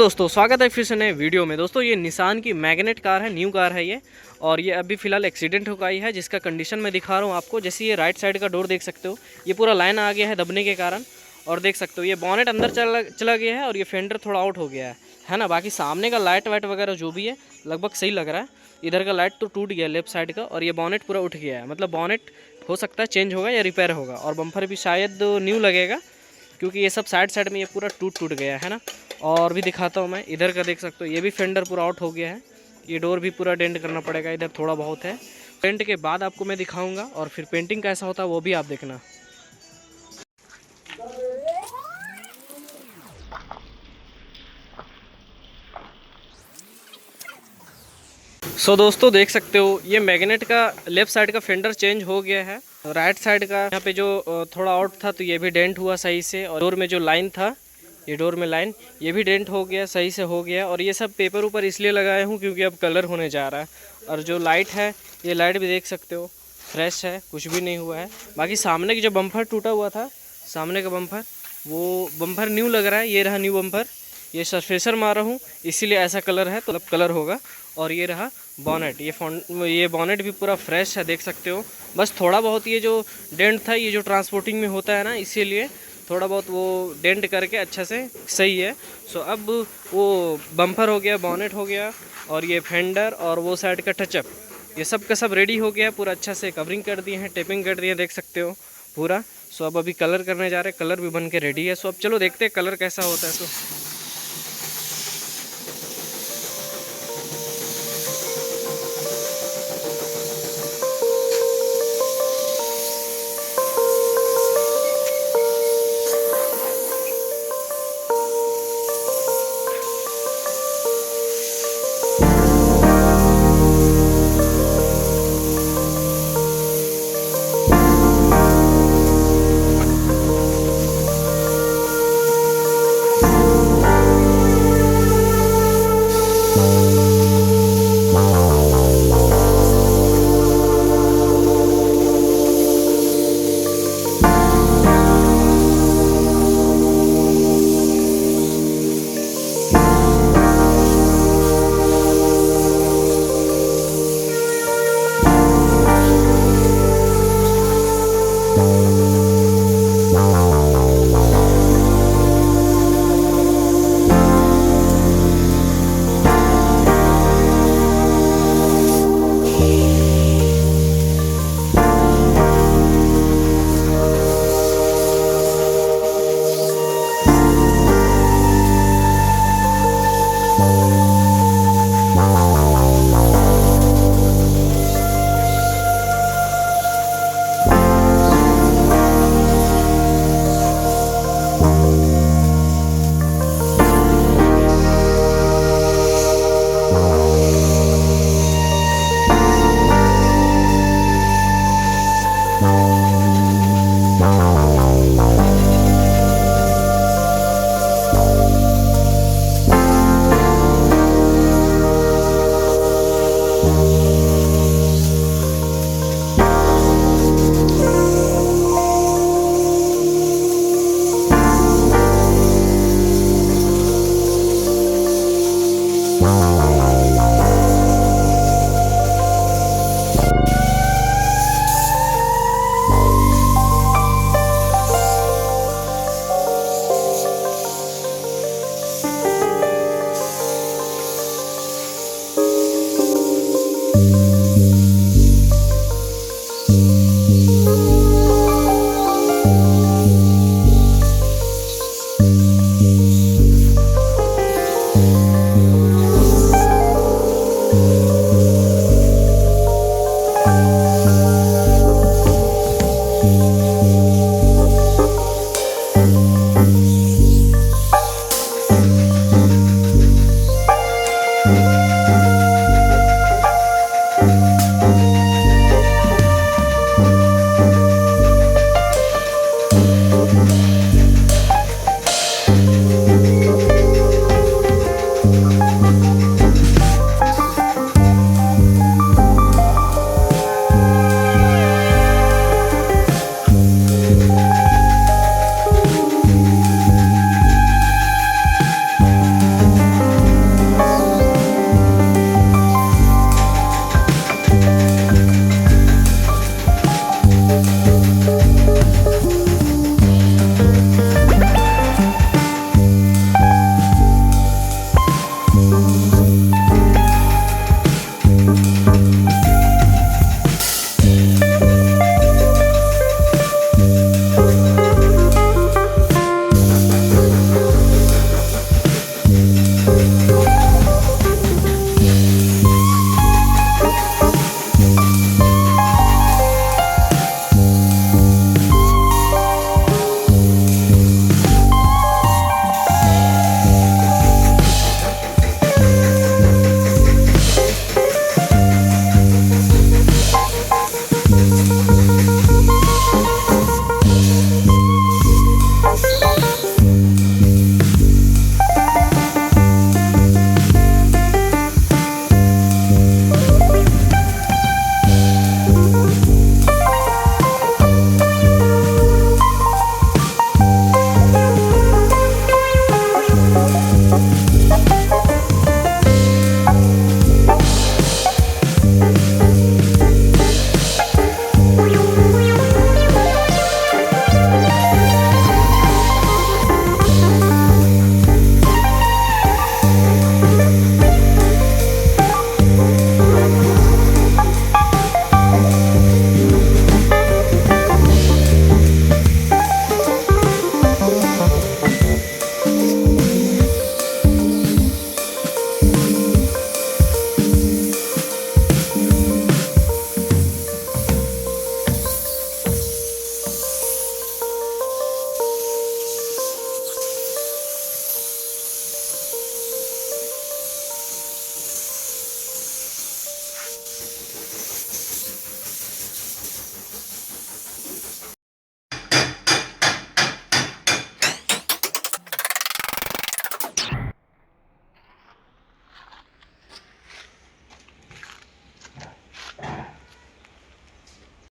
दोस्तों, स्वागत है फिर से नए वीडियो में। दोस्तों, ये निसान की मैग्नेट कार है, न्यू कार है ये। और ये अभी फ़िलहाल एक्सीडेंट होकर आई है, जिसका कंडीशन मैं दिखा रहा हूँ आपको। जैसे ये राइट साइड का डोर देख सकते हो, ये पूरा लाइन आ गया है दबने के कारण। और देख सकते हो ये बॉनेट अंदर चला गया है और ये फेंडर थोड़ा आउट हो गया है ना। बाकी सामने का लाइट वाइट वगैरह जो भी है लगभग सही लग रहा है। इधर का लाइट तो टूट गया लेफ्ट साइड का, और ये बॉनेट पूरा उठ गया है। मतलब बॉनेट हो सकता है चेंज होगा या रिपेयर होगा। और बम्पर भी शायद न्यू लगेगा, क्योंकि ये सब साइड साइड में ये पूरा टूट गया है ना। और भी दिखाता हूँ मैं, इधर का देख सकते हो, ये भी फेंडर पूरा आउट हो गया है। ये डोर भी पूरा डेंट करना पड़ेगा, इधर थोड़ा बहुत है। पेंट के बाद आपको मैं दिखाऊंगा, और फिर पेंटिंग कैसा होता है वो भी आप देखना। दोस्तों देख सकते हो, ये मैग्नेट का लेफ्ट साइड का फेंडर चेंज हो गया है। राइट साइड का यहाँ पे जो थोड़ा आउट था तो ये भी डेंट हुआ सही से। और डोर में जो लाइन था, ये डोर में लाइन, ये भी डेंट हो गया, सही से हो गया। और ये सब पेपर ऊपर इसलिए लगाए हूँ क्योंकि अब कलर होने जा रहा है। और जो लाइट है, ये लाइट भी देख सकते हो फ्रेश है, कुछ भी नहीं हुआ है। बाकी सामने की जो बम्पर टूटा हुआ था, सामने का बम्पर, वो बम्पर न्यू लग रहा है। ये रहा न्यू बम्पर, ये सरफेसर मारा हूँ इसीलिए ऐसा कलर है, तो अब कलर होगा। और ये रहा बॉनेट, ये बॉनेट भी पूरा फ्रेश है, देख सकते हो। बस थोड़ा बहुत ये जो डेंट था, ये जो ट्रांसपोर्टिंग में होता है ना, इसीलिए थोड़ा बहुत वो डेंट करके अच्छा से सही है। अब वो बम्पर हो गया, बॉनेट हो गया, और ये फेंडर और वो साइड का टचअप, ये सब का सब रेडी हो गया। पूरा अच्छा से कवरिंग कर दिए हैं, टेपिंग कर दिए हैं, देख सकते हो पूरा। अब अभी कलर करने जा रहे हैं, कलर भी बन के रेडी है। अब चलो देखते हैं कलर कैसा होता है।